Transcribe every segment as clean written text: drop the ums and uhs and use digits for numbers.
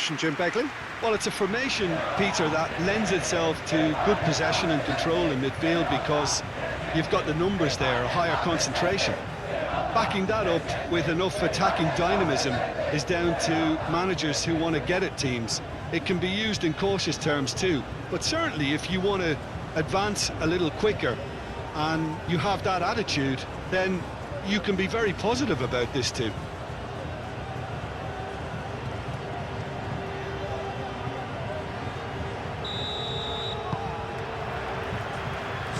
formation, Jim Begley? Well, it's a formation, Peter, that lends itself to good possession and control in midfield because you've got the numbers there, a higher concentration. Backing that up with enough attacking dynamism is down to managers who want to get at teams. It can be used in cautious terms too, but certainly if you want to advance a little quicker and you have that attitude, then you can be very positive about this too.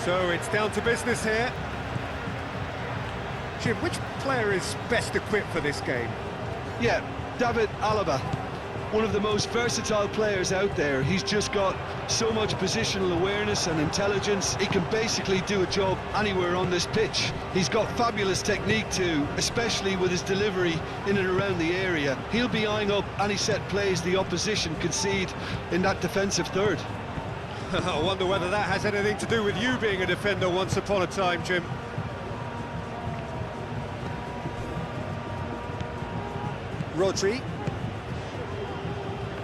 So it's down to business here. Jim, which player is best equipped for this game? Yeah, David Alaba, one of the most versatile players out there. He's just got so much positional awareness and intelligence. He can basically do a job anywhere on this pitch. He's got fabulous technique too, especially with his delivery in and around the area. He'll be eyeing up any set plays the opposition concede in that defensive third. I wonder whether that has anything to do with you being a defender once upon a time, Jim. Rodri.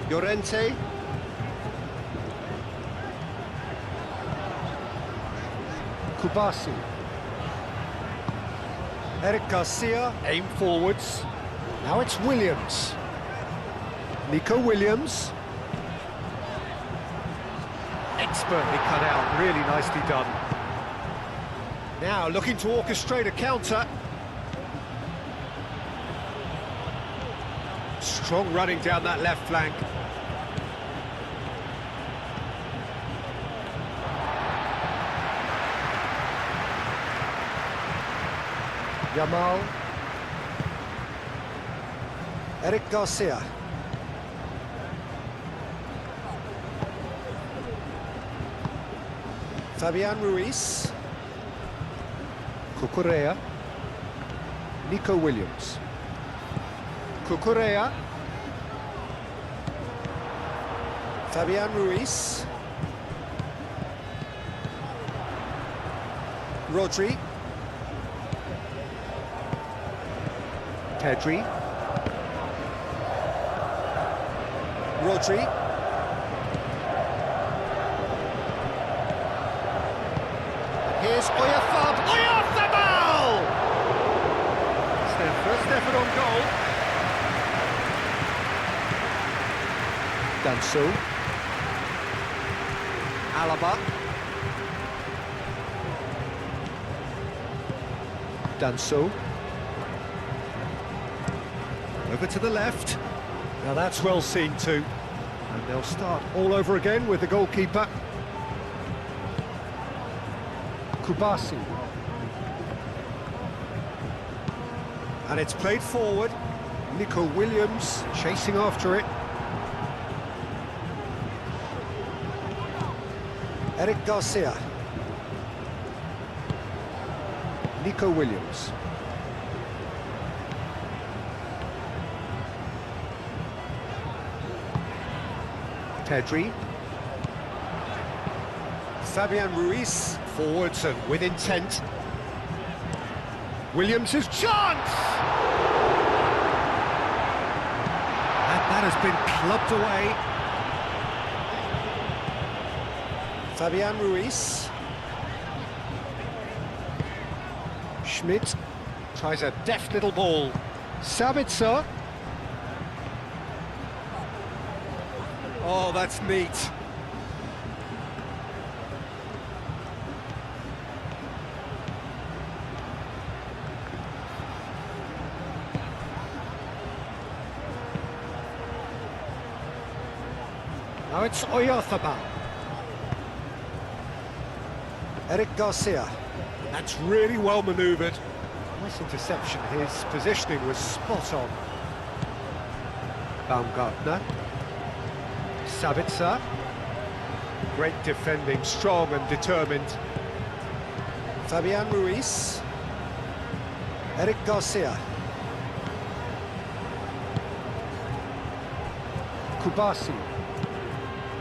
Llorente. Kubasi. Eric Garcia, aim forwards. Now it's Williams. Nico Williams. Expertly cut out, really nicely done. Now looking to orchestrate a counter. Strong running down that left flank. Yamal. Eric Garcia. Fabian Ruiz. Cucurella. Nico Williams. Cucurella. Fabian Ruiz. Rodri. Pedri. Rodri. Here's Oyarzabal! It's their first effort on goal. Danso. Alaba. Danso. Over to the left. Now that's well seen too. And they'll start all over again with the goalkeeper. Kubasi. And it's played forward. Nico Williams chasing after it. Eric Garcia. Nico Williams. Pedri. Fabian Ruiz, forwards and with intent. Williams' chance! And that has been clubbed away. Fabian Ruiz. Schmidt tries a deft little ball. Sabitzer. Oh, that's neat. Now it's Oyarzabal. Eric Garcia. That's really well manoeuvred. Nice interception. His positioning was spot on. Baumgartner. Sabitzer. Great defending, strong and determined. Fabian Ruiz. Eric Garcia. Kubasi.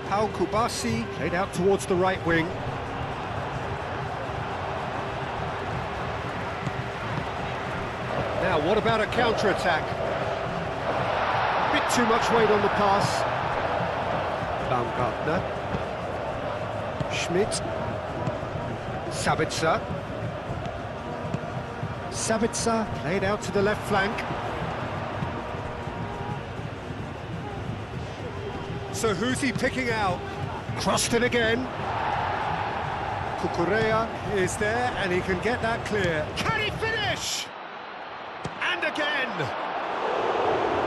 Paul Kubasi played out towards the right wing. Now, what about a counter-attack? Bit too much weight on the pass. Baumgartner. Schmidt. Sabitzer. Sabitzer played out to the left flank. So who's he picking out? Crossed in again. Cucurella is there and he can get that clear. Can he finish? And again!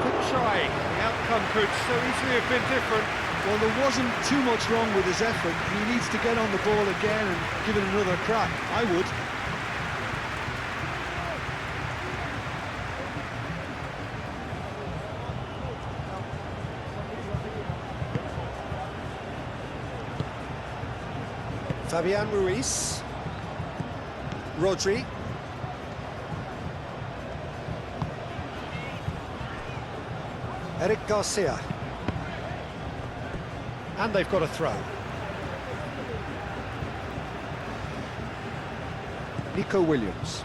Good try. The outcome could so easily have been different. Well, there wasn't too much wrong with his effort. He needs to get on the ball again and give it another crack. I would. Fabian Ruiz. Rodri. Eric Garcia. And they've got a throw. Nico Williams.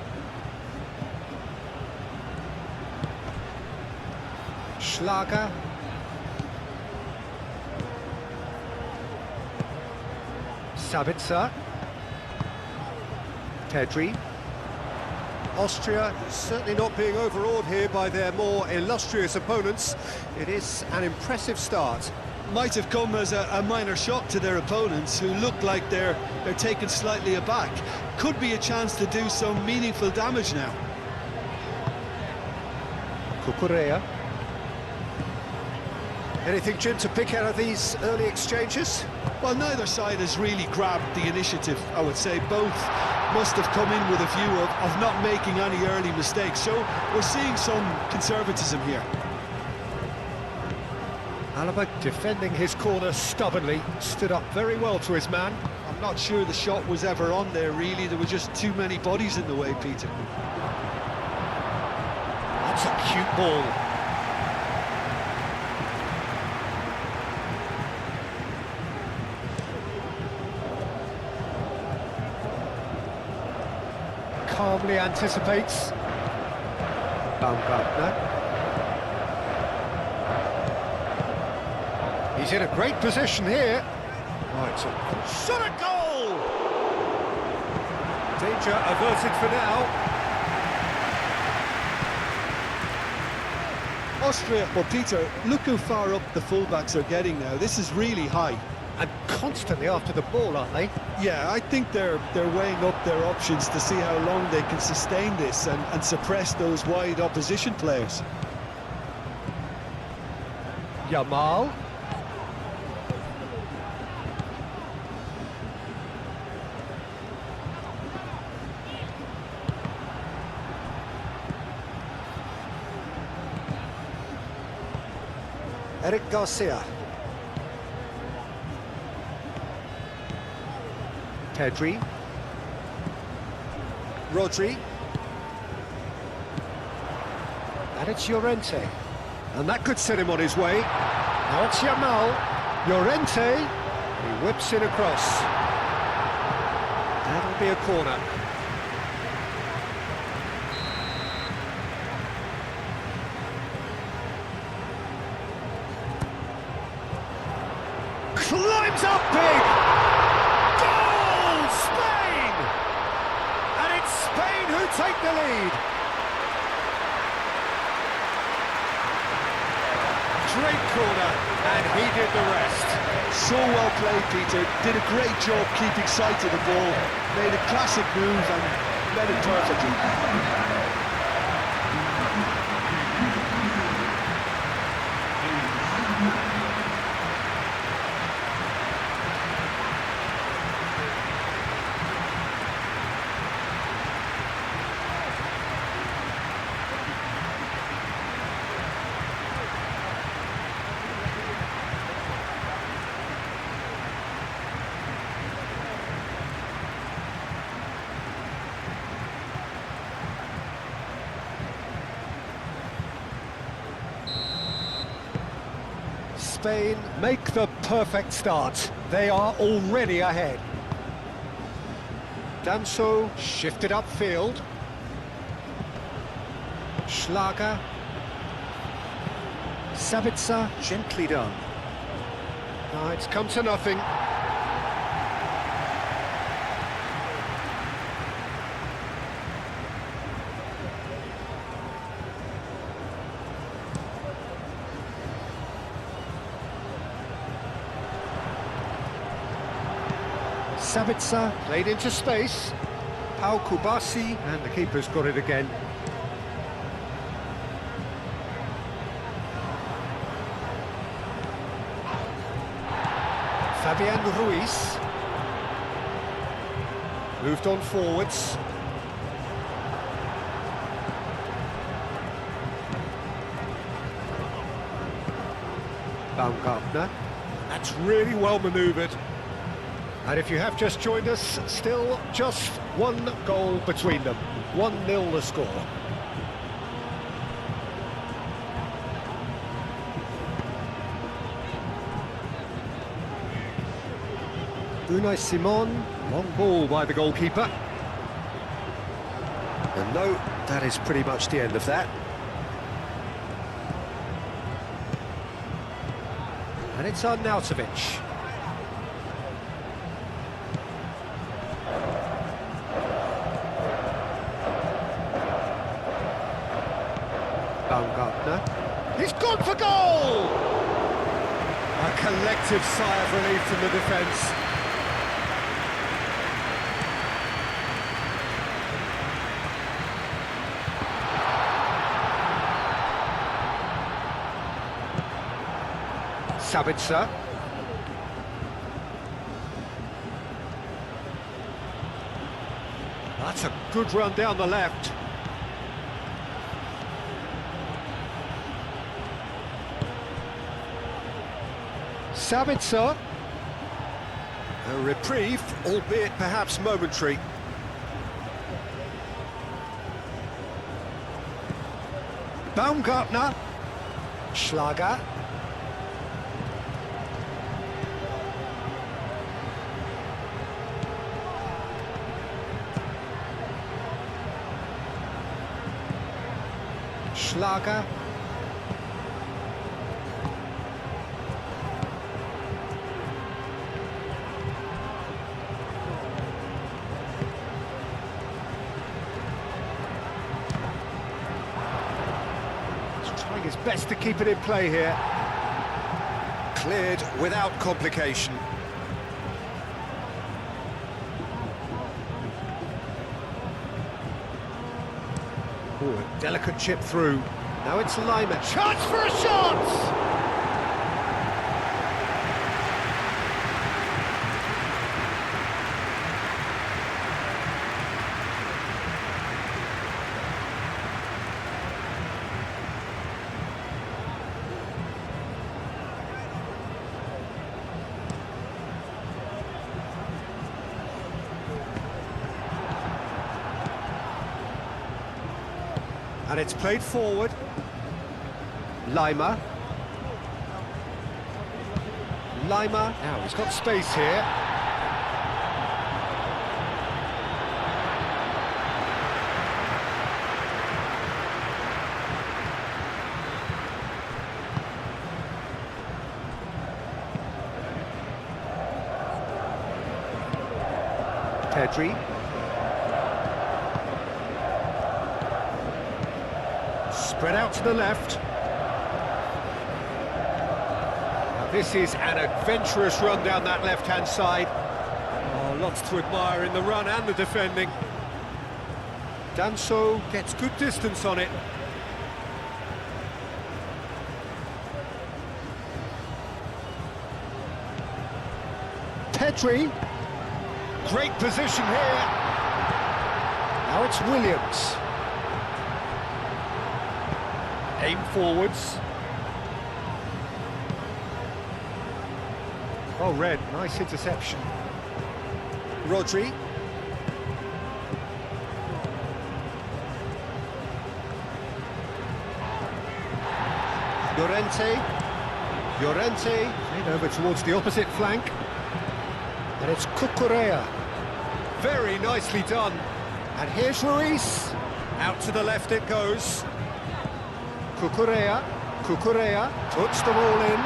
Schlager. Sabitzer. Pedri. Austria certainly not being overawed here by their more illustrious opponents. It is an impressive start. Might have come as a minor shock to their opponents, who look like they're taken slightly aback. Could be a chance to do some meaningful damage now. Cucurella. Anything, Jim, to pick out of these early exchanges? Well, neither side has really grabbed the initiative, I would say. Both must have come in with a view of not making any early mistakes. So we're seeing some conservatism here. Alaba defending his corner stubbornly, stood up very well to his man. I'm not sure the shot was ever on there, really. There were just too many bodies in the way, Peter. That's a cute ball. Calmly anticipates. Baumgartner. He's in a great position here. Oh, it's a shot at goal! Danger averted for now. Austria, well, Peter, look how far up the fullbacks are getting now. This is really high. And constantly after the ball, aren't they? Yeah, I think they're weighing up their options to see how long they can sustain this and suppress those wide opposition players. Yamal. Eric Garcia. Pedri. Rodri. And it's Llorente. And that could set him on his way. Now it's Yamal. Llorente. He whips in across. That'll be a corner. Climbs up big! Goal! Spain! And it's Spain who take the lead. Great corner, and he did the rest. So well played, Peter. Did a great job keeping sight of the ball. Made a classic move and led it perfectly. Spain make the perfect start. They are already ahead. Danso shifted upfield. Schlager. Sabitzer, gently done. No, it's come to nothing. Sabitzer played into space. Pau Kubasi, and the keeper's got it again. Fabian Ruiz. Moved on forwards. Baumgartner. That's really well manoeuvred. And if you have just joined us, still just one goal between them. 1-0 the score. Unai Simon, long ball by the goalkeeper. And no, that is pretty much the end of that. And it's Arnautovic. Baumgartner. He's gone for goal! A collective sigh of relief from the defence. Sabitzer. That's a good run down the left. Sabitzer. A reprieve, albeit perhaps momentary. Baumgartner. Schlager. Schlager. He's trying his best to keep it in play here. Cleared without complication. Ooh, a delicate chip through. Now it's Lima. Chance for a shot! And it's played forward. Lima. Lima. Now he's got space here. Pedri. Spread out to the left. Now this is an adventurous run down that left-hand side. Oh, lots to admire in the run and the defending. Danso gets good distance on it. Pedri. Great position here. Now it's Williams. Aim forwards. Oh, Red, nice interception. Rodri. Llorente. Played over towards the opposite flank. And it's Cucurella. Very nicely done. And here's Ruiz. Out to the left it goes. Cucurella puts the ball in.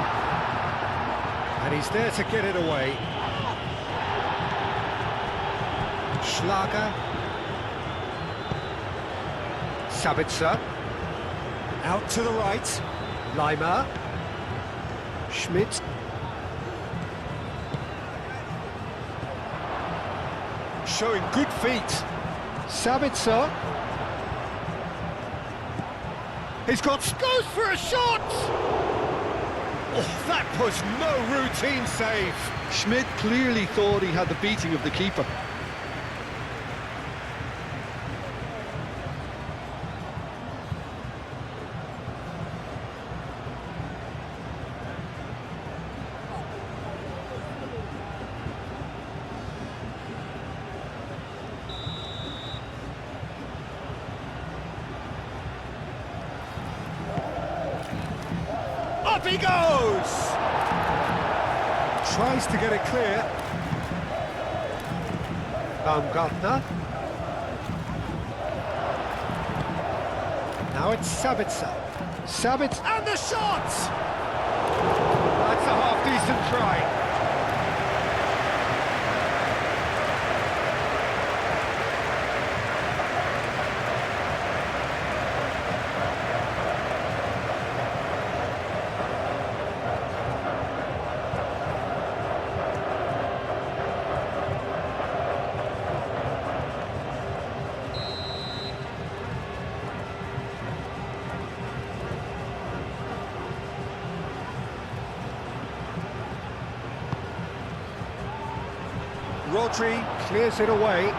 And he's there to get it away. Schlager. Sabitzer. Out to the right. Leimer. Schmidt. Showing good feet. Sabitzer. He's goes for a shot! Oh, that was no routine save. Schmidt clearly thought he had the beating of the keeper. Up he goes! Tries to get it clear. Baumgartner. Now it's Sabitzer. Sabitzer, and the shot! That's a half-decent try. Rodri clears it away.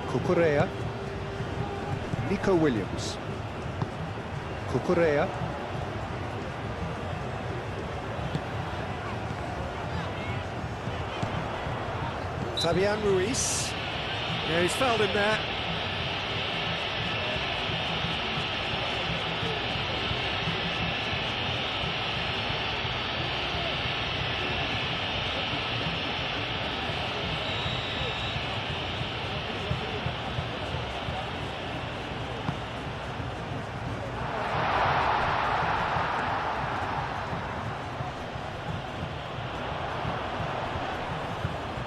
Cucurella. Nico Williams. Cucurella. Fabian Ruiz. Yeah, he's fouled him there.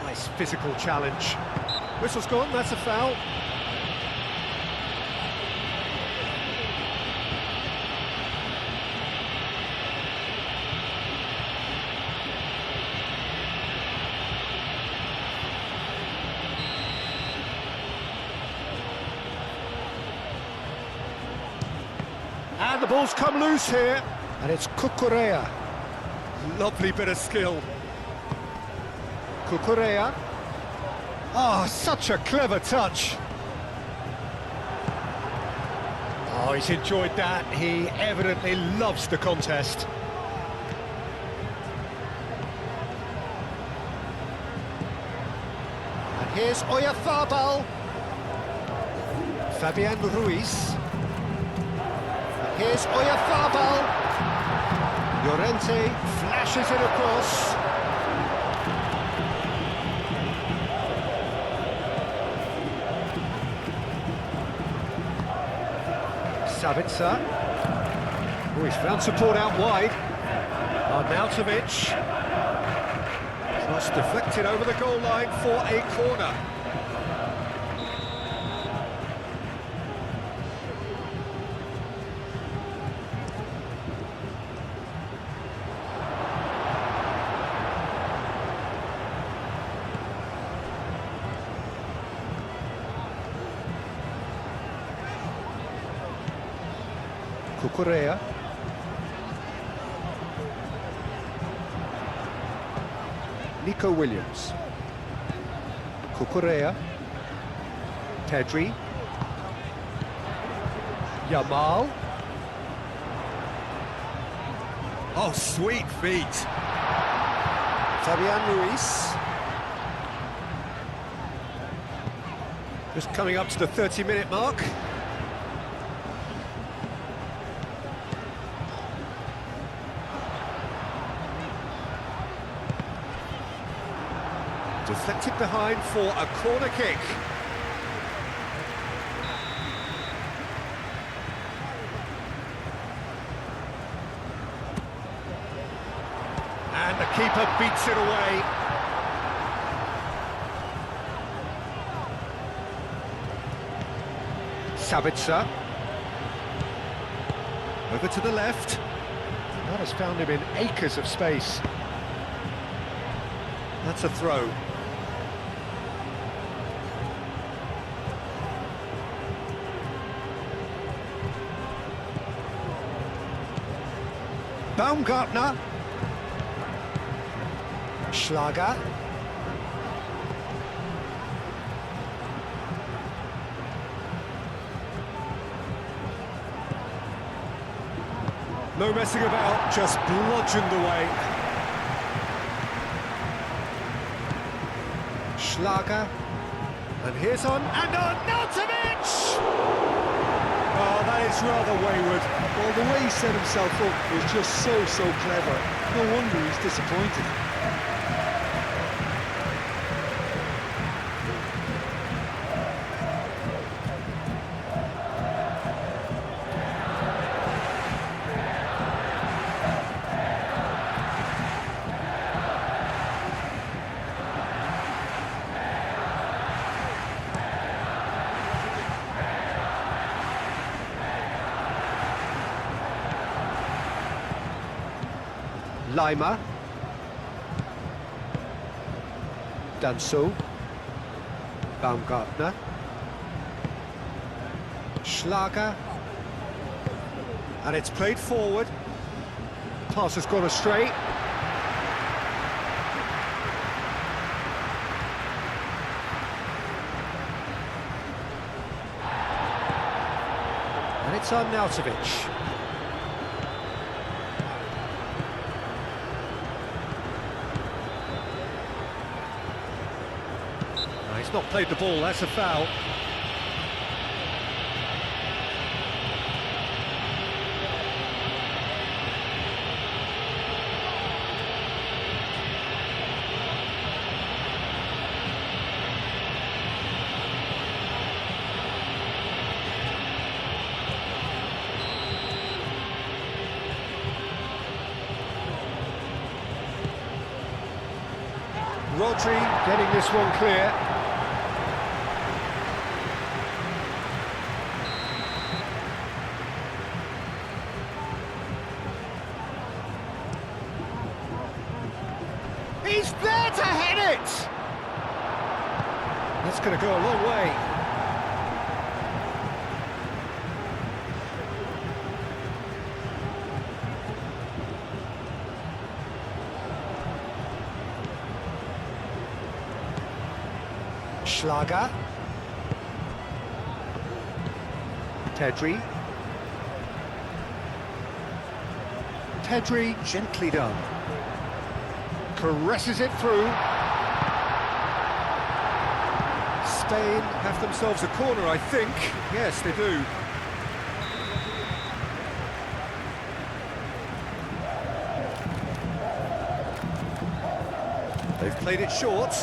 Nice physical challenge. Whistle's gone, that's a foul. And the ball's come loose here. And it's Cucurella. Lovely bit of skill. Cucurella. Oh, such a clever touch. Oh, he's enjoyed that. He evidently loves the contest. And here's Oyarzabal. Fabian Ruiz. And here's Oyarzabal. Llorente flashes it across. Sabitzer. Oh, he's found support out wide. Arnautovic. Cross deflected over the goal line for a corner. Cucurella. Nico Williams. Cucurella. Pedri. Yamal. Oh, sweet feet. Fabian Ruiz. Just coming up to the 30-minute mark. Deflected behind for a corner kick. keeper beats it away. Sabitzer. Over to the left. That has found him in acres of space. That's a throw. Baumgartner. Schlager. No messing about, just bludgeoned away. Schlager. And here's on, and on, Nautovic! Oh, that is rather wayward. Well, the way he set himself up was just so clever. No wonder he's disappointed. Leimer. Danso. Baumgartner. Schlager. And it's played forward. Pass has gone astray. And it's on Nautovic. He's not played the ball, that's a foul. Rodri getting this one clear. He's there to head it! That's going to go a long way. Schlager. Tedri. Tedri, gently done. Caresses it through. Spain have themselves a corner, I think. Yes, they do. They've played it short.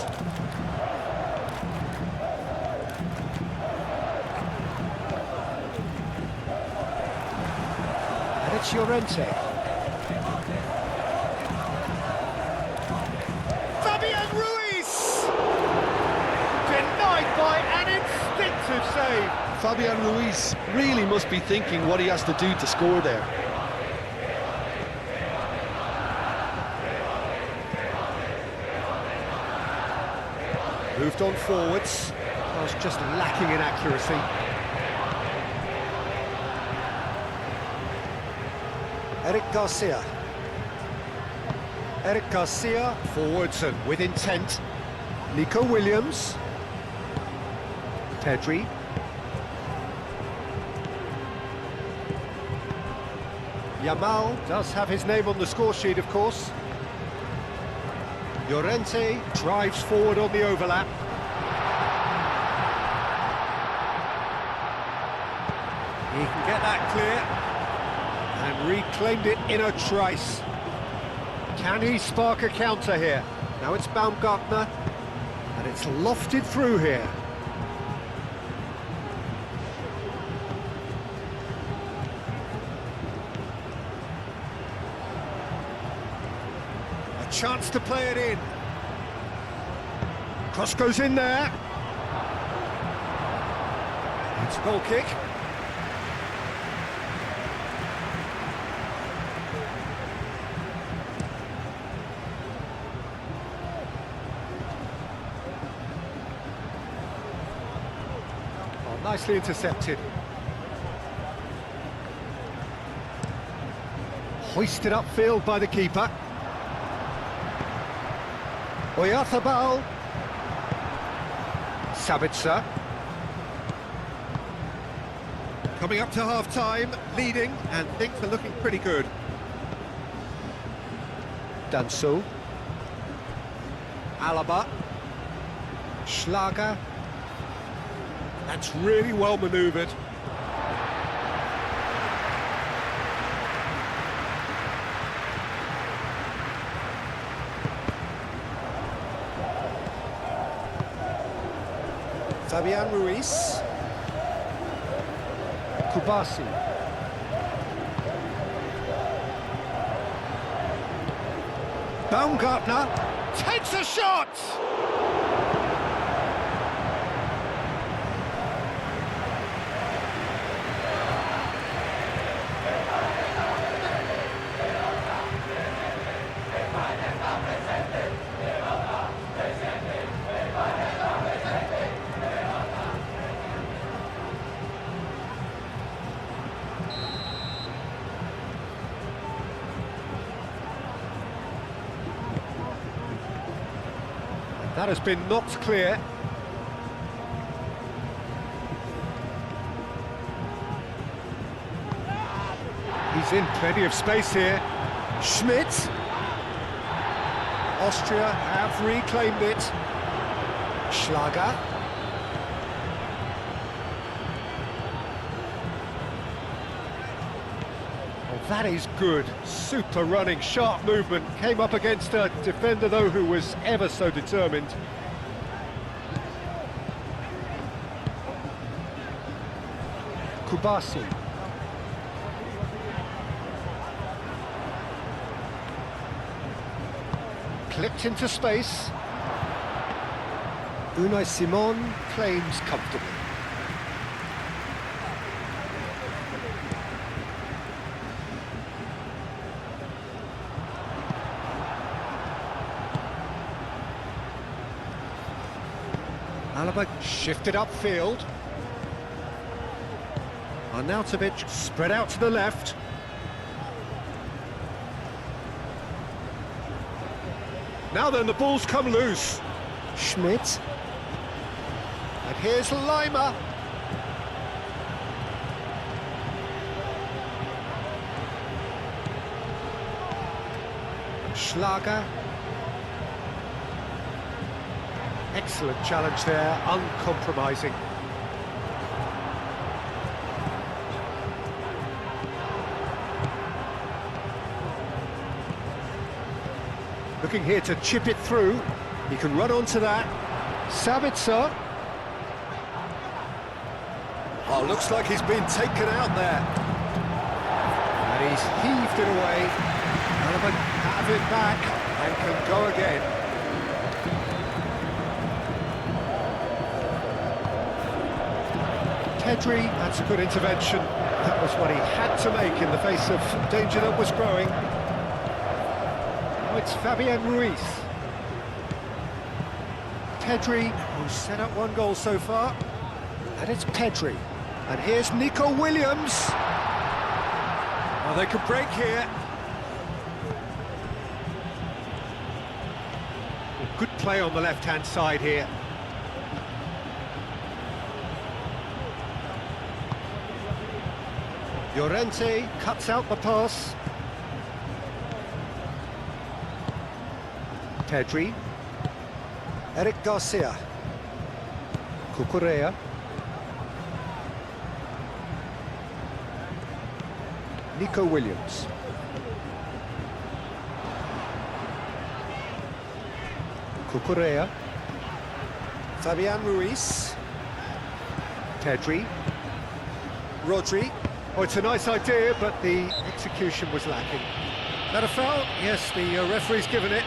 And it's Llorente. By an instinctive save. Fabian Ruiz really must be thinking what he has to do to score there. Moved on forwards. I was just lacking in accuracy. Eric Garcia. Eric Garcia forwards and with intent. Nico Williams. Pedri. Yamal does have his name on the score sheet, of course. Llorente drives forward on the overlap. He can get that clear and reclaimed it in a trice. Can he spark a counter here? Now it's Baumgartner and it's lofted through here. chance to play it in. Cross goes in there. It's a goal kick. Oh, nicely intercepted. Hoisted upfield by the keeper. Oyarzabal. Sabitzer. Coming up to half-time, leading, and things are looking pretty good. Danso. Alaba. Schlager. That's really well manoeuvred. Fabian Ruiz. Kubasi. Baumgartner takes a shot! That has been knocked clear. He's in plenty of space here. Schmidt. Austria have reclaimed it. Schlager. Oh, that is good. Super running, sharp movement. Came up against a defender, though, who was ever so determined. Kubasi. Clipped into space. Unai Simon claims comfortably. Alaba shifted upfield. Arnautovic spread out to the left. Now then, the ball's come loose. Schmidt. And here's Lima. Schlager. Excellent challenge there, uncompromising. Looking here to chip it through. He can run onto that. Sabitzer. Oh, looks like he's been taken out there. And he's heaved it away. Alaba have it back and can go again. Pedri, that's a good intervention. That was what he had to make in the face of danger that was growing. Now it's Fabian Ruiz. Pedri, who's set up one goal so far. And it's Pedri. And here's Nico Williams. Oh, they could break here. Good play on the left-hand side here. Llorente cuts out the pass. Pedri. Eric Garcia. Cucurella. Nico Williams. Cucurella. Fabian Ruiz. Pedri. Rodri. Oh, it's a nice idea, but the execution was lacking. That a foul? Yes, the referee's given it.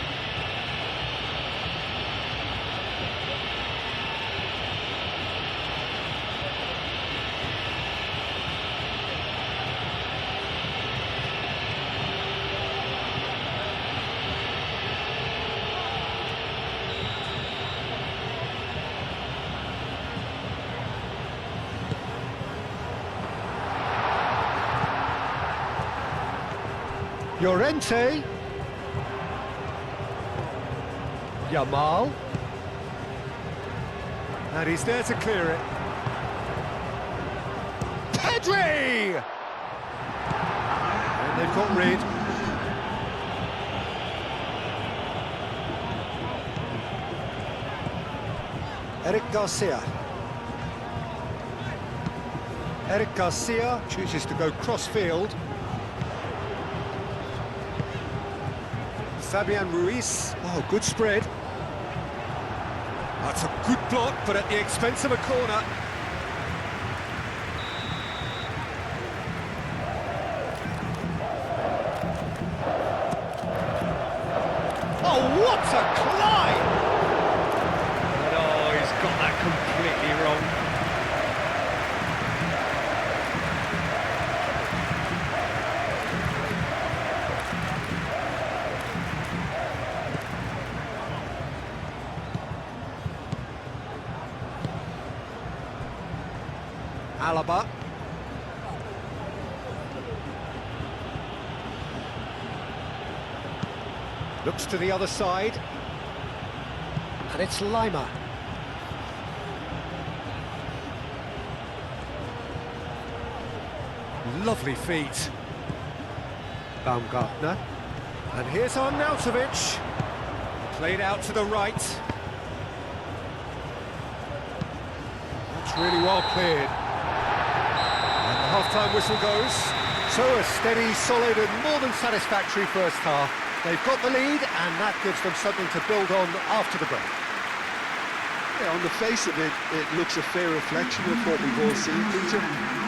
Llorente. Yamal. And he's there to clear it. Pedri! And they've got rid. Eric Garcia. Eric Garcia chooses to go cross-field. Fabian Ruiz. Oh, good spread. That's a good block, but at the expense of a corner. Oh, what a climb! And oh, he's got that completely wrong. Alaba. Looks to the other side. And it's Lima. Lovely feet. Baumgartner. And here's Arnautovic. Played out to the right. That's really well cleared. Half-time whistle goes. So a steady, solid and more than satisfactory first half. They've got the lead and that gives them something to build on after the break. Yeah, on the face of it, it looks a fair reflection of what we've all seen, Peter.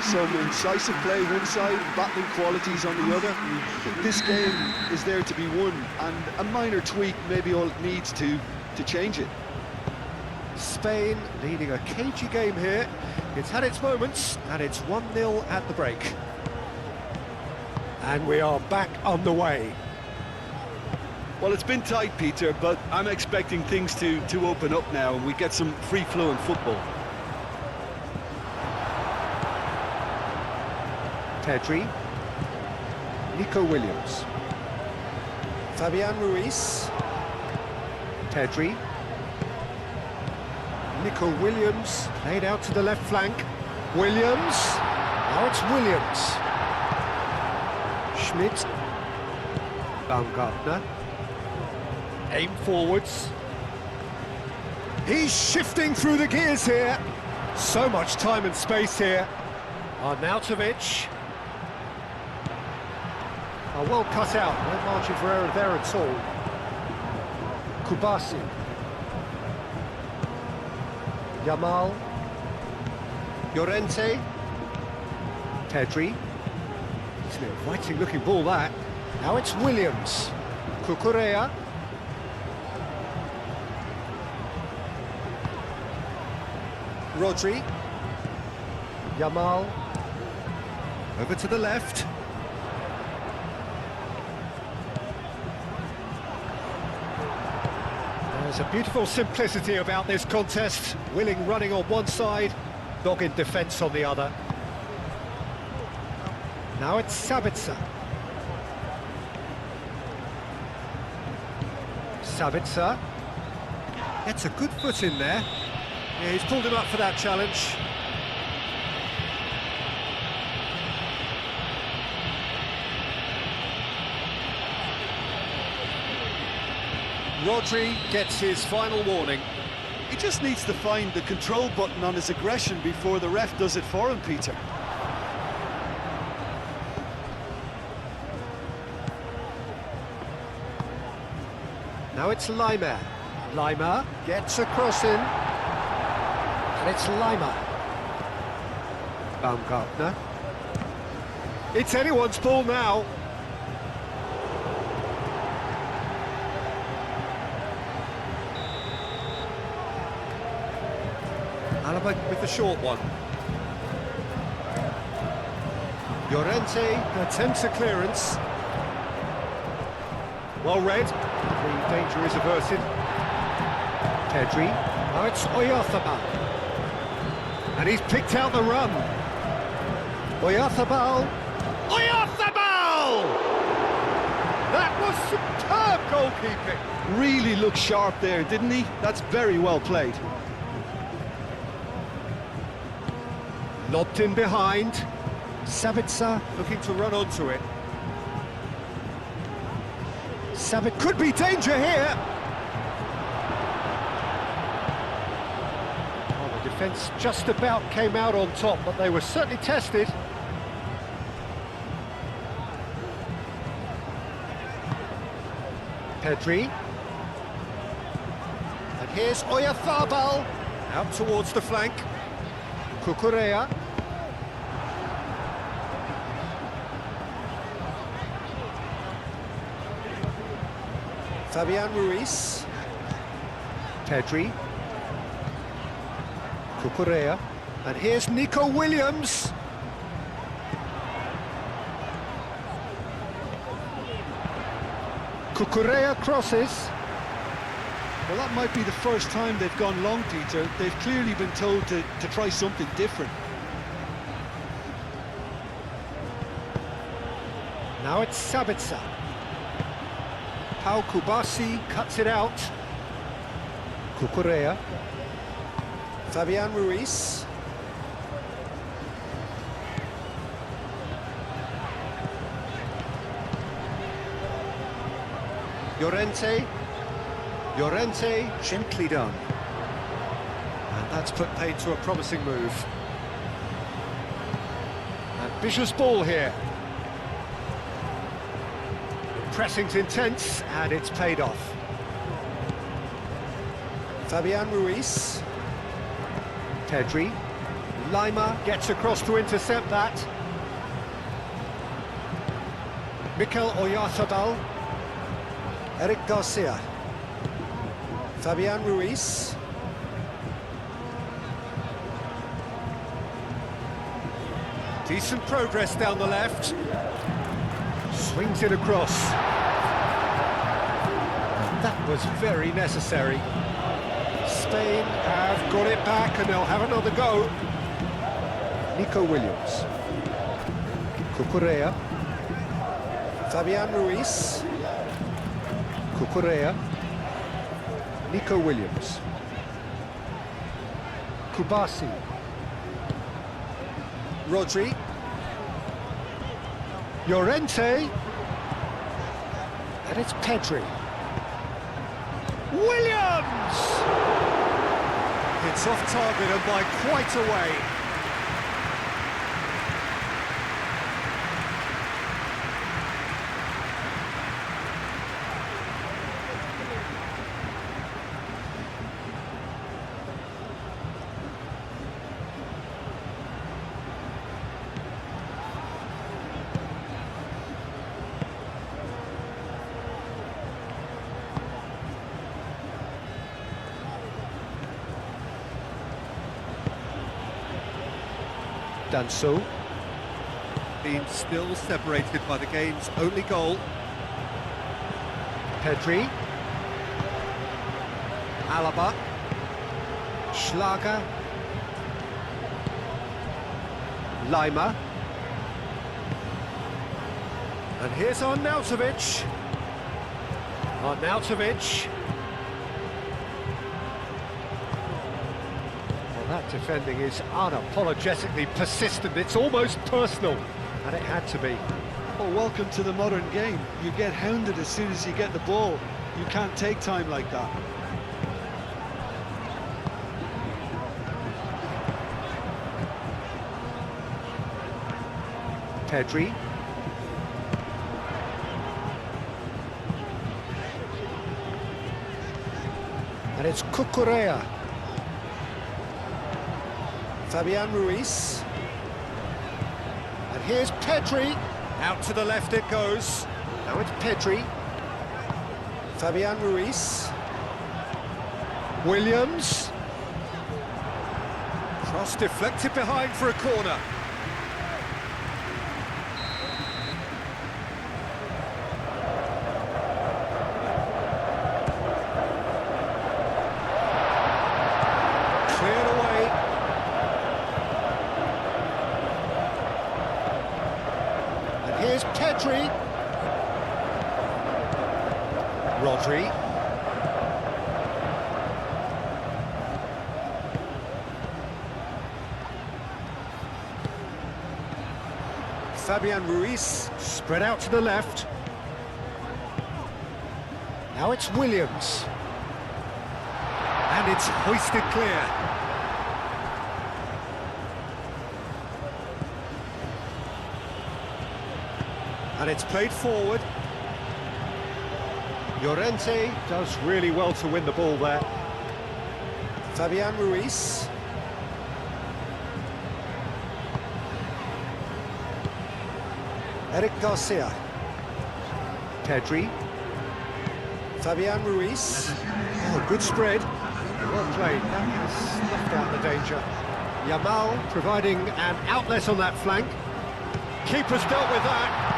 Some incisive play one side, battling qualities on the other. I think this game is there to be won, and a minor tweak maybe all it needs to change it. Spain leading a cagey game here. It's had its moments, and it's 1-0 at the break. And we are back on the way. Well, it's been tight, Peter, but I'm expecting things to open up now and we get some free-flowing football. Pedri. Nico Williams. Fabian Ruiz. Pedri. Nico Williams, laid out to the left flank. Williams. Now it's Williams. Schmidt. Baumgartner. Aim forwards. He's shifting through the gears here. So much time and space here. Arnautovic. Oh, well cut out. No margin for error there at all. Kubasi. Yamal. Llorente. Pedri. It's an inviting looking ball that. Now it's Williams. Cucurella. Rodri. Yamal. Over to the left. There's a beautiful simplicity about this contest. Willing running on one side, dogged defence on the other. Now it's Sabitzer. Sabitzer gets a good foot in there. Yeah, he's pulled him up for that challenge. Rodri gets his final warning. He just needs to find the control button on his aggression before the ref does it for him, Peter. Now it's Lima. Lima gets a cross in. And it's Lima. Baumgartner. It's anyone's ball now. Alaba with the short one. Llorente attempts a clearance. Well read. The danger is averted. Pedri. Now it's Oyarzabal. And he's picked out the run. Oyarzabal. Oyarzabal! superb goalkeeping. Really looked sharp there, didn't he? That's very well played. Lobbed in behind. Savitsa looking to run onto it. Savit could be danger here. Oh, the defence just about came out on top, but they were certainly tested. Pedri. And here's Oyarzabal. Out towards the flank. Cucurella. Fabian Ruiz. Pedri. Cucurella. And here's Nico Williams. Cucurella crosses. Well, that might be the first time they've gone long, Peter. They've clearly been told to try something different. Now it's Sabitzer. Pau Kubasi cuts it out. Cucurella. Fabian Ruiz. Llorente, gently done. And that's put paid to a promising move. Ambitious ball here. Pressing's intense, and it's paid off. Fabian Ruiz. Pedri. Lima gets across to intercept that. Mikel Oyarzabal. Eric Garcia. Fabian Ruiz. Decent progress down the left. Swings it across. And that was very necessary. Spain have got it back and they'll have another go. Nico Williams. Cucurella. Fabian Ruiz. Cucurella. Nico Williams. Kubasi. Rodri. Llorente. And it's Pedri. Williams! It's off target and by quite a way. Danso. Being still separated by the game's only goal. Pedri. Alaba. Schlager. Lima. And here's Arnautovic. Arnautovic. That defending is unapologetically persistent. It's almost personal, and it had to be. Well, welcome to the modern game. You get hounded as soon as you get the ball. You can't take time like that. Pedri. And it's Cucurella. Fabian Ruiz. And here's Pedri. Out to the left it goes. Now it's Pedri. Fabian Ruiz. Williams. Cross deflected behind for a corner. Cleared away. And here's Pedri. Rodri. Fabian Ruiz, spread out to the left. Now it's Williams. And it's hoisted clear. And it's played forward. Llorente does really well to win the ball there. Fabian Ruiz. Eric Garcia. Pedri. Fabian Ruiz. Oh, good spread. Well played. That has snuffed out the danger. Yamal providing an outlet on that flank. Keeper's dealt with that.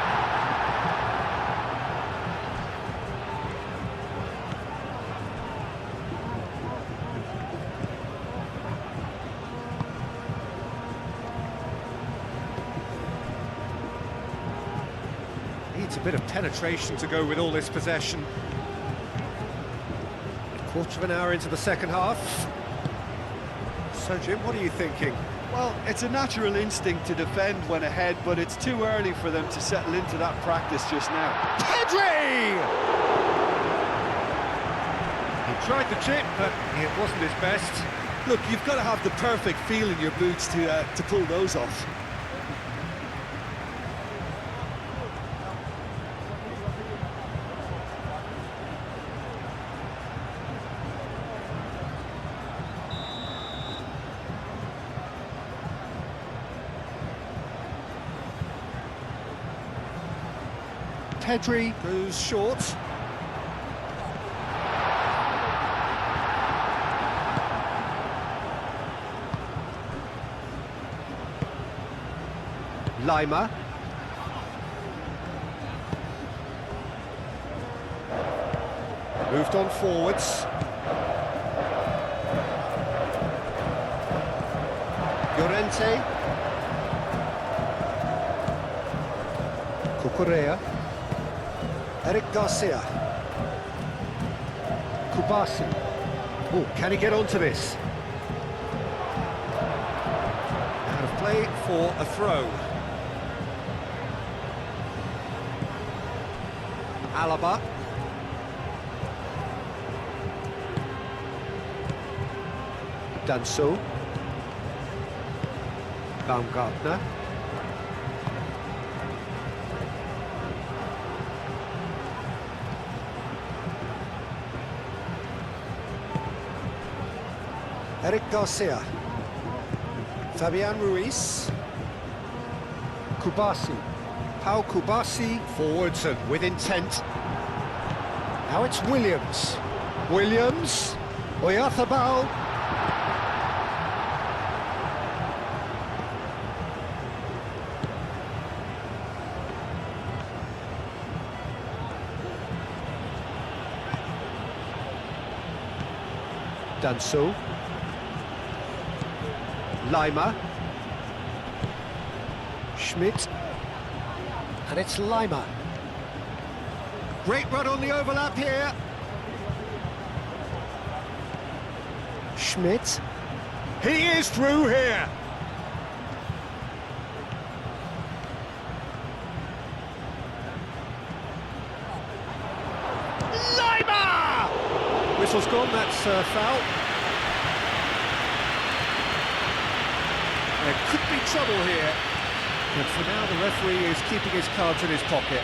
Needs a bit of penetration to go with all this possession. Quarter of an hour into the second half. So, Jim, what are you thinking? Well, it's a natural instinct to defend when ahead, but it's too early for them to settle into that practice just now. Pedri! He tried the chip, but it wasn't his best. Look, you've got to have the perfect feel in your boots to pull those off. Pedri goes short. Lima. Moved on forwards. Llorente. Cucurella. Eric Garcia. Kubasi. Oh, can he get onto this? Out of play for a throw. Alaba. Danso. Baumgartner. Eric Garcia. Fabian Ruiz. Kubasi. Pau Kubasi forwards and with intent. Now it's Williams. Williams. Oyarzabal. Danso. Lima. Schmidt. And it's Lima. Great run on the overlap here. Schmidt. He is through here. Lima! Whistle's gone, that's foul. There could be trouble here, but for now the referee is keeping his cards in his pocket.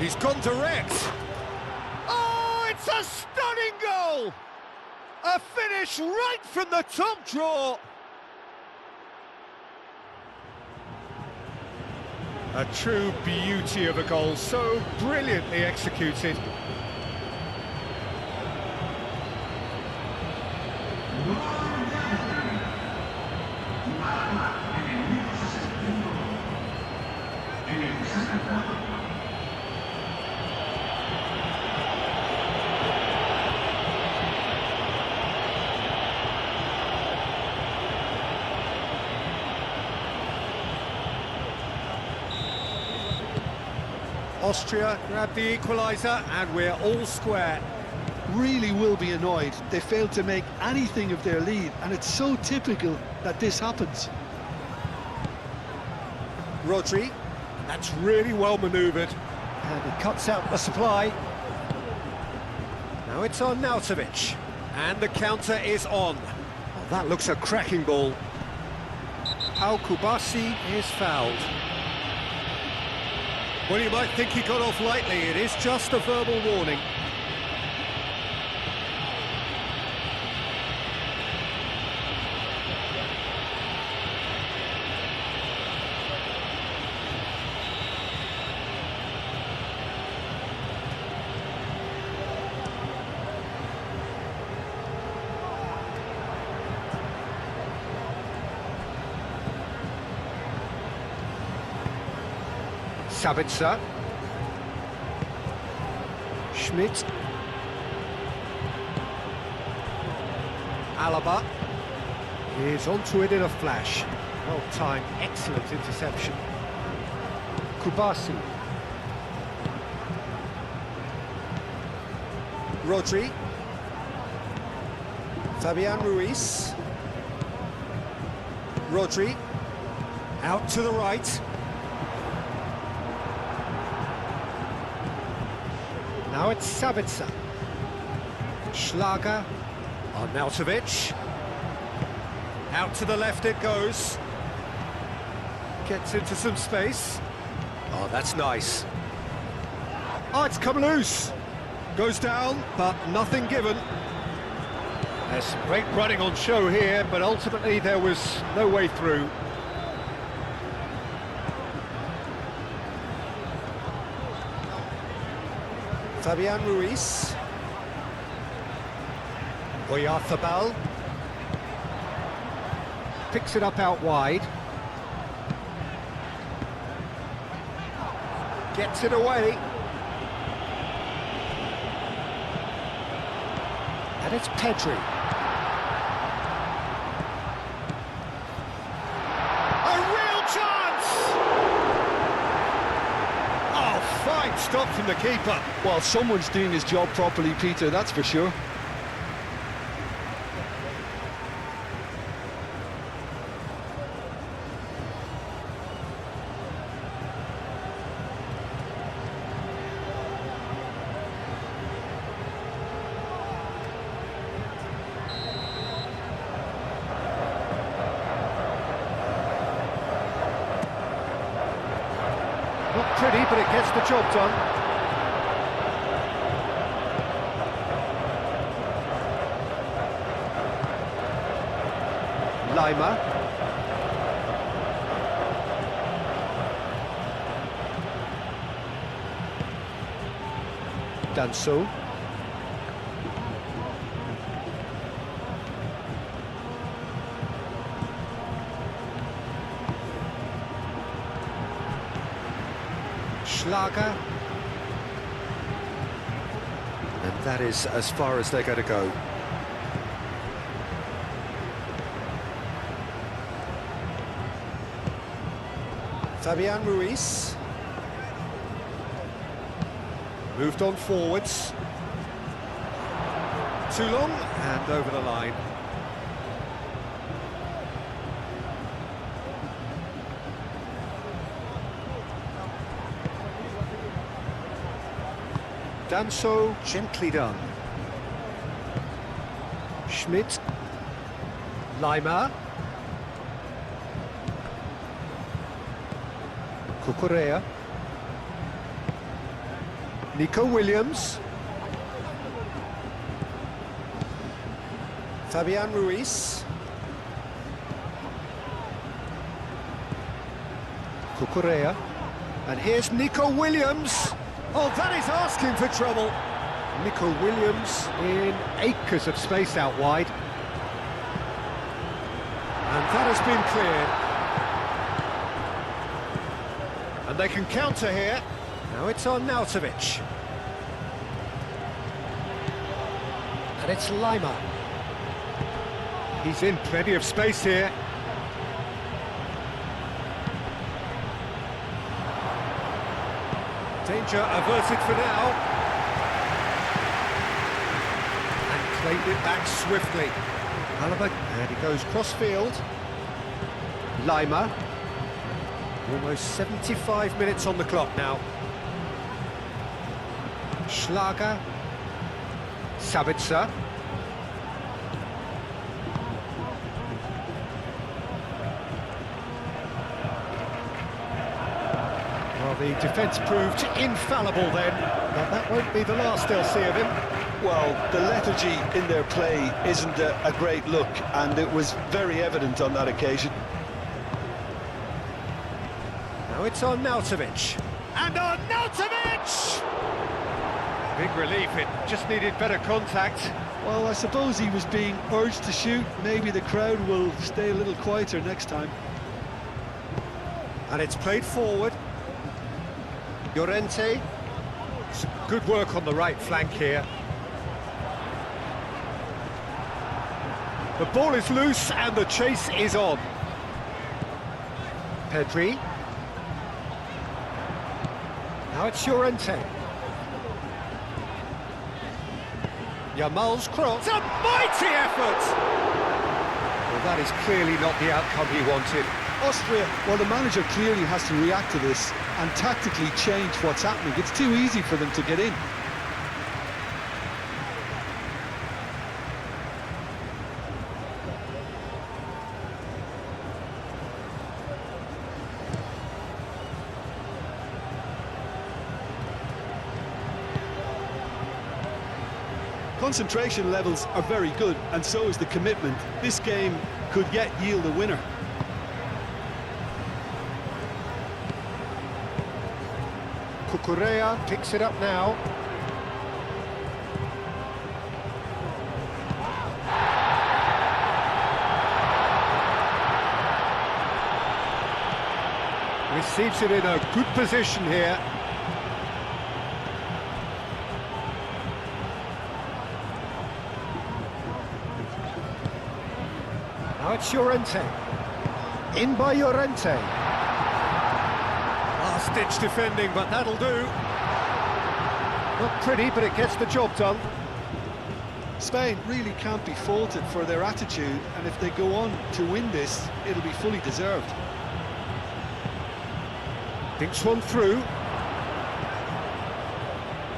He's gone direct. Oh, it's a stunning goal! A finish right from the top draw. A true beauty of a goal, so brilliantly executed. Austria grab the equaliser, and we're all square. Really will be annoyed. They failed to make anything of their lead, and it's so typical that this happens. Rodri, that's really well manoeuvred, and he cuts out the supply. Now it's on Nautovic, and the counter is on. Well, that looks a cracking ball. Al Kubasi is fouled. Well, you might think he got off lightly. It is just a verbal warning. Sabitzer. Schmidt. Alaba is onto it in a flash. Well timed, excellent interception. Kubasi. Rodri. Fabian Ruiz. Rodri. Out to the right. Now it's Sabitzer. Schlager on Nautovic. Out to the left it goes. Gets into some space. Oh, that's nice. Oh, it's come loose. Goes down, but nothing given. There's some great running on show here, but ultimately there was no way through. Fabian Ruiz. Oyarzabal. Picks it up out wide. Gets it away. And it's Pedri. A real chance! Oh, fine stop from the keeper. Well, someone's doing his job properly, Peter, that's for sure. Not pretty, but it gets the job done. Lima. Danso. Schlager. And that is as far as they're going to go. Fabian Ruiz. Moved on forwards. Too long and over the line. Danso, gently done. Schmidt. Lima. Cucurella. Nico Williams. Fabian Ruiz. Cucurella. And here's Nico Williams. Oh, that is asking for trouble. Nico Williams in acres of space out wide. And that has been cleared. And they can counter here. Now it's on Nautovic. And it's Lima. He's in plenty of space here. Danger averted for now. And claimed it back swiftly. Alaba, and he goes cross-field. Lima. Almost 75 minutes on the clock now. Schlager. Sabitzer. Well, the defence proved infallible then, but that won't be the last they'll see of him. Well, the lethargy in their play isn't a great look, and it was very evident on that occasion. Now it's on Arnautovic. And Arnautovic! Big relief, it just needed better contact. Well, I suppose he was being urged to shoot. Maybe the crowd will stay a little quieter next time. And it's played forward. Llorente. Some good work on the right flank here. The ball is loose and the chase is on. Pedri. Now it's Llorente. Yamal's cross. A mighty effort! Well, that is clearly not the outcome he wanted. Austria, well, the manager clearly has to react to this and tactically change what's happening. It's too easy for them to get in. Concentration levels are very good, and so is the commitment. This game could yet yield a winner. Cucurella picks it up now. Receives it in a good position here. Now it's Llorente. In by Llorente. Last-ditch defending, but that'll do. Not pretty, but it gets the job done. Spain really can't be faulted for their attitude, and if they go on to win this, it'll be fully deserved. Thinks one through.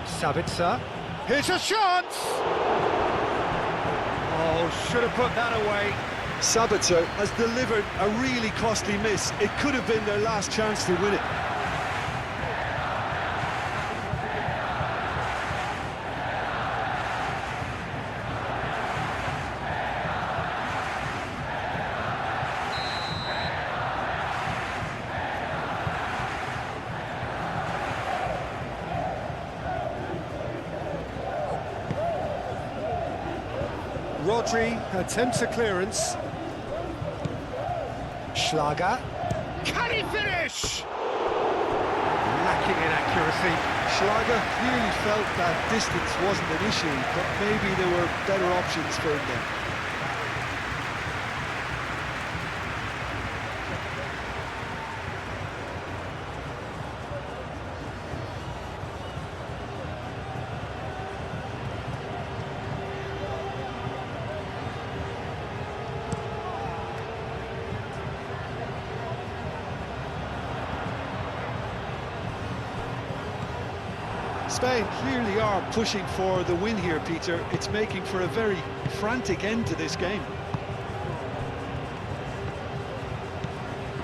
Sabitzer. Here's a chance! Oh, should have put that away. Sabitzer has delivered a really costly miss. It could have been their last chance to win it. Rodri attempts a clearance. Schlager. Can he finish? Lacking in accuracy. Schlager clearly felt that distance wasn't an issue, but maybe there were better options for him there. Spain clearly are pushing for the win here, Peter. It's making for a very frantic end to this game.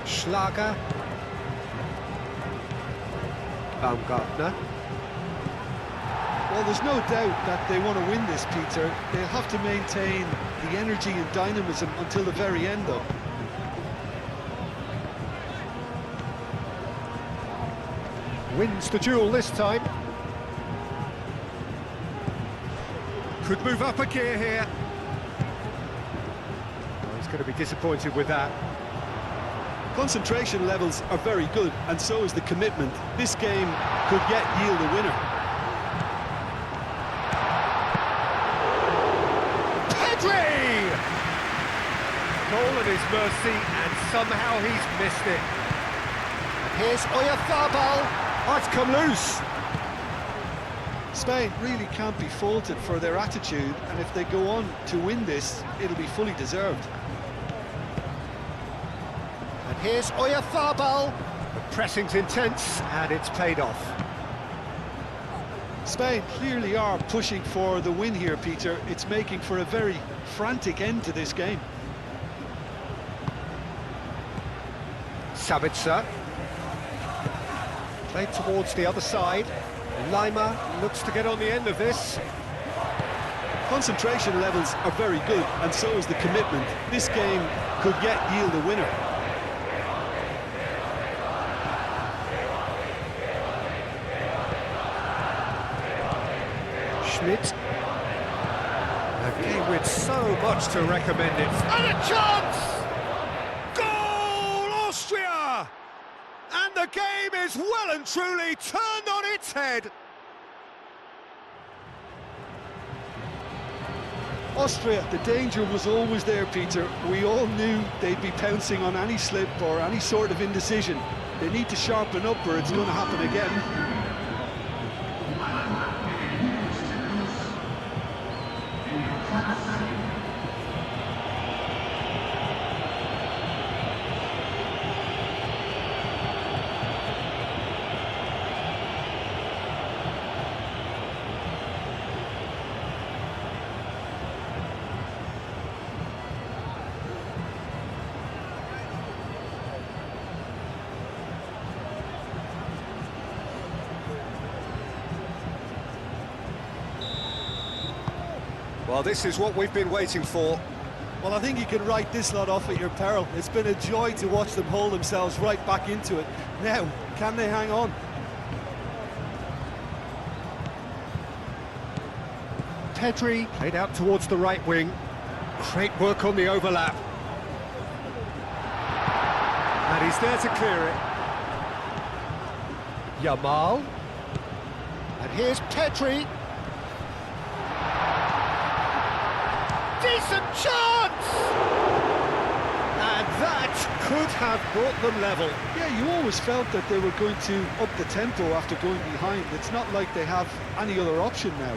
Schlager. Baumgartner. Well, there's no doubt that they want to win this, Peter. They'll have to maintain the energy and dynamism until the very end, though. Wins the duel this time. Could move up a gear here. Oh, he's going to be disappointed with that. Concentration levels are very good, and so is the commitment. This game could yet yield a winner. Pedri! Goal at his mercy, and somehow he's missed it. And here's Oyarzabal. Oh, it's come loose. Spain really can't be faulted for their attitude, and if they go on to win this, it'll be fully deserved. And here's Oyarzabal. The pressing's intense, and it's paid off. Spain clearly are pushing for the win here, Peter. It's making for a very frantic end to this game. Sabitzer. Played towards the other side. Lima looks to get on the end of this. Concentration levels are very good, and so is the commitment. This game could yet yield a winner. Schmidt. A game with so much to recommend it. And a chance! Goal, Austria! And the game is well and truly turned on its head. Austria, the danger was always there, Peter. We all knew they'd be pouncing on any slip or any sort of indecision. They need to sharpen up or it's going to happen again. Well, this is what we've been waiting for. Well, I think you can write this lot off at your peril. It's been a joy to watch them hold themselves right back into it. Now, can they hang on? Pedri played out towards the right wing. Great work on the overlap. And he's there to clear it. Yamal. And here's Pedri. Decent chance! And that could have brought them level. Yeah, you always felt that they were going to up the tempo after going behind. It's not like they have any other option now.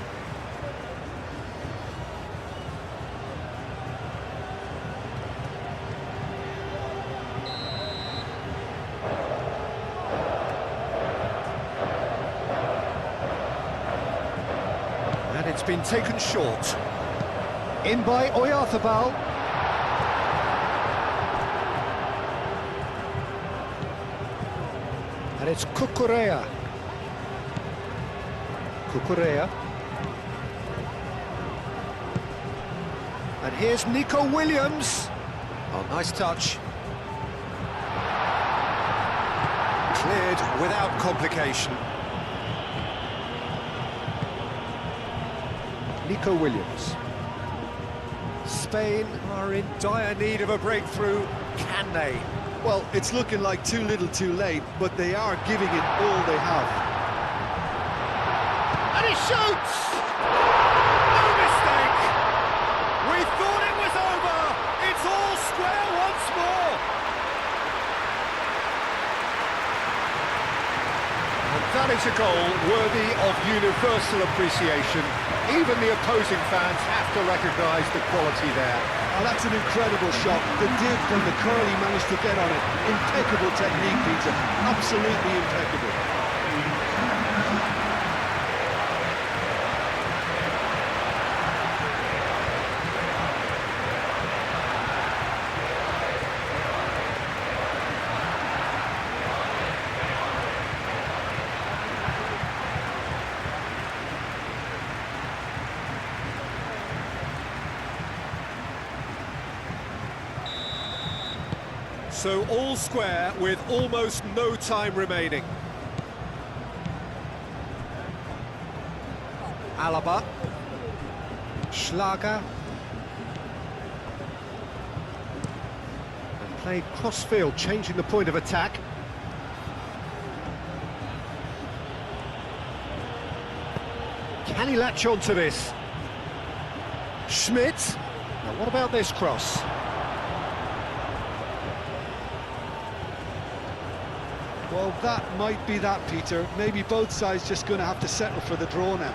And it's been taken short. In by Oyarzabal. And it's Cucurella. Cucurella. And here's Nico Williams. Oh, nice touch. Cleared without complication. Nico Williams. Spain are in dire need of a breakthrough. Can they? Well, it's looking like too little too late, but they are giving it all they have. And he shoots! No mistake! We thought it was over! It's all square once more! And that is a goal worthy of universal appreciation. Even the opposing fans have to recognise the quality there. Oh, that's an incredible shot. The dip and the curl he managed to get on it. Impeccable technique, Peter. Absolutely impeccable. So all square with almost no time remaining. Alaba. Schlager. And played cross-field, changing the point of attack. Can he latch on to this? Schmidt. Now what about this cross? Well, that might be that, Peter. Maybe both sides just going to have to settle for the draw now.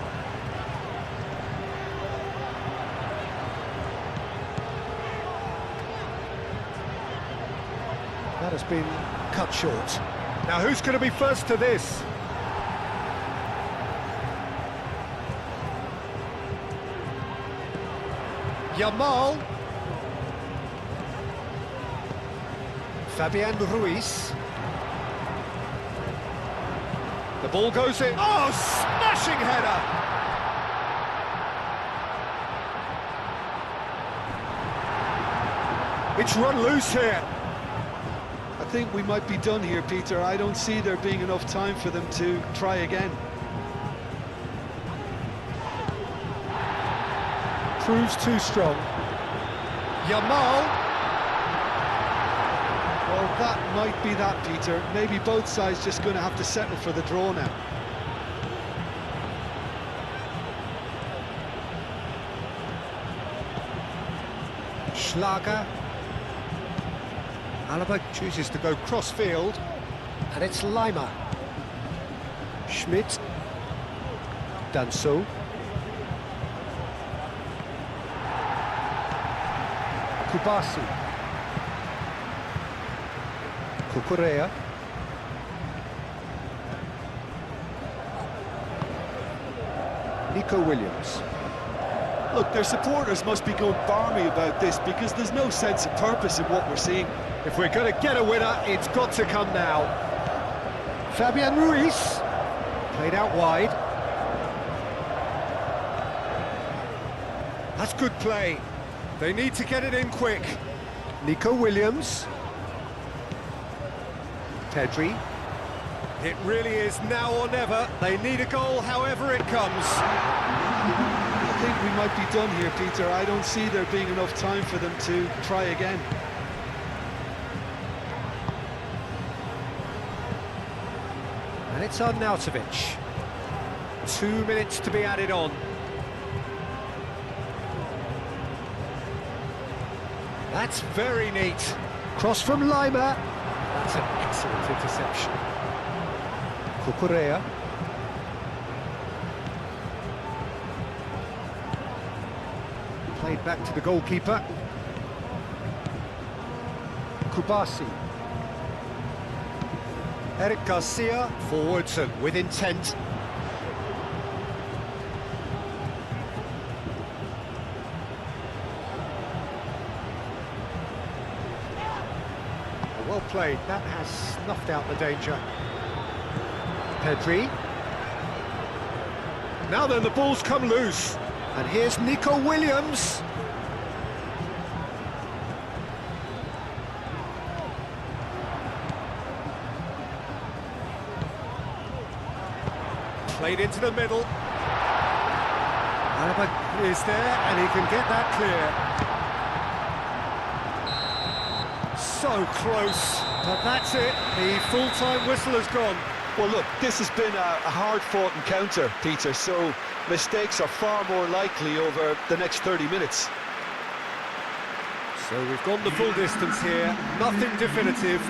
That has been cut short. Now who's going to be first to this? Yamal. Fabian Ruiz. The ball goes in. Oh, smashing header! It's run loose here. I think we might be done here, Peter. I don't see there being enough time for them to try again. Proves too strong. Yamal. Well, that might be that, Peter. Maybe both sides just going to have to settle for the draw now. Schlager. Alaba chooses to go cross-field, and it's Lima. Schmidt. Danso. Kubasi. Kukurea. Nico Williams. Look, their supporters must be going barmy about this because there's no sense of purpose in what we're seeing. If we're going to get a winner, it's got to come now. Fabian Ruiz. Played out wide. That's good play. They need to get it in quick. Nico Williams. Pedri. It really is now or never. They need a goal however it comes. I think we might be done here, Peter. I don't see there being enough time for them to try again. And it's Arnautovic. 2 minutes to be added on. That's very neat. Cross from Lima. That's an excellent interception. Kukurea. Played back to the goalkeeper. Kubasi. Eric Garcia forwards and with intent. Well played, that has snuffed out the danger. Pedri. Now then, the ball's come loose. And here's Nico Williams. Played into the middle. Alaba is there, and he can get that clear. So close, but that's it. The full-time whistle has gone. Well, look, this has been a hard-fought encounter, Peter, so mistakes are far more likely over the next 30 minutes. So we've gone the full distance here, nothing definitive.